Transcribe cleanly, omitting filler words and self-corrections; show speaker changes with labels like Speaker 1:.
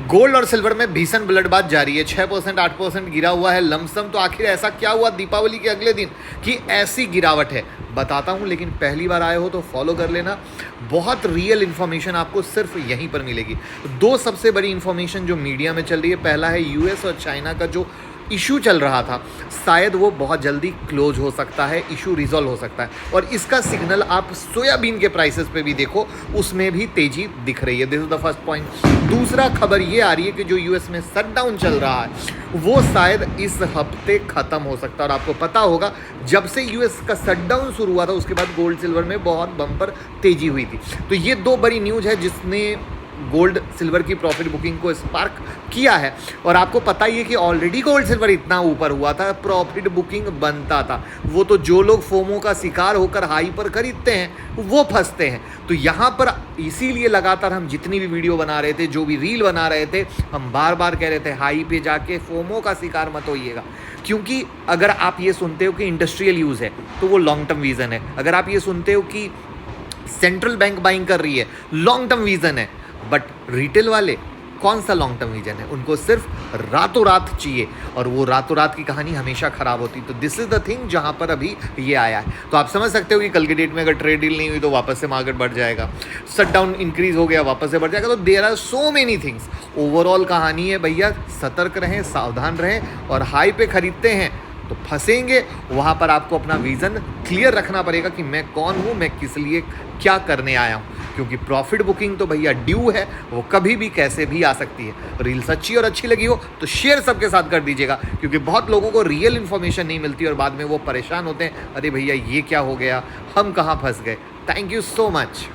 Speaker 1: Gold और silver में भीषण ब्लडबाथ जारी है। 6% 8% गिरा हुआ है लमसम। तो आखिर ऐसा क्या हुआ दीपावली के अगले दिन कि ऐसी गिरावट है, बताता हूं, लेकिन पहली बार आए हो तो फॉलो कर लेना। बहुत रियल इन्फॉर्मेशन आपको सिर्फ यहीं पर मिलेगी। दो सबसे बड़ी इन्फॉर्मेशन जो मीडिया में चल रही है, पहला है यूएस और चाइना का जो इशू चल रहा था, शायद वो बहुत जल्दी क्लोज हो सकता है, इशू रिजॉल्व हो सकता है। और इसका सिग्नल आप सोयाबीन के प्राइसेस पे भी देखो, उसमें भी तेजी दिख रही है। This is the first point. दूसरा खबर ये आ रही है कि जो यूएस में शटडाउन चल रहा है वो शायद इस हफ्ते खत्म हो सकता है। और आपको पता होगा जब से यूएस का शटडाउन शुरू हुआ था उसके बाद गोल्ड सिल्वर में बहुत बम्पर तेजी हुई थी। तो ये दो बड़ी न्यूज़ है जिसने गोल्ड सिल्वर की प्रॉफिट बुकिंग को स्पार्क किया है। और आपको पता ही है कि ऑलरेडी गोल्ड सिल्वर इतना ऊपर हुआ था, प्रॉफिट बुकिंग बनता था। वो तो जो लोग फोमो का शिकार होकर हाई पर खरीदते हैं वो फंसते हैं। तो यहाँ पर इसीलिए लगातार हम जितनी भी वीडियो बना रहे थे, जो भी रील बना रहे थे, हम बार बार कह रहे थे हाई पे जाके फोमो का शिकार मत होइएगा। क्योंकि अगर आप ये सुनते हो कि इंडस्ट्रियल यूज़ है तो वो लॉन्ग टर्म विजन है। अगर आप ये सुनते हो कि सेंट्रल बैंक बाइंग कर रही है, लॉन्ग टर्म विजन है। बट रिटेल वाले कौन सा लॉन्ग टर्म विजन है? उनको सिर्फ रातों रात चाहिए, और वो रातों रात की कहानी हमेशा खराब होती। तो दिस इज द थिंग जहां पर अभी ये आया है। तो आप समझ सकते हो कि कल की डेट में अगर ट्रेड डील नहीं हुई तो वापस से मार्केट बढ़ जाएगा, शटडाउन इंक्रीज हो गया वापस से बढ़ जाएगा। तो there are so many things. Overall कहानी है भैया, सतर्क रहें, सावधान रहें, और हाई पे खरीदते हैं तो फंसेंगे। वहाँ पर आपको अपना विज़न क्लियर रखना पड़ेगा कि मैं कौन हूँ, मैं किस लिए क्या करने आया हूँ। क्योंकि प्रॉफिट बुकिंग तो भैया ड्यू है, वो कभी भी कैसे भी आ सकती है। रील सच्ची और अच्छी लगी हो तो शेयर सबके साथ कर दीजिएगा, क्योंकि बहुत लोगों को रियल इन्फॉर्मेशन नहीं मिलती और बाद में वो परेशान होते हैं, अरे भैया ये क्या हो गया, हम कहाँ फंस गए। Thank you so much.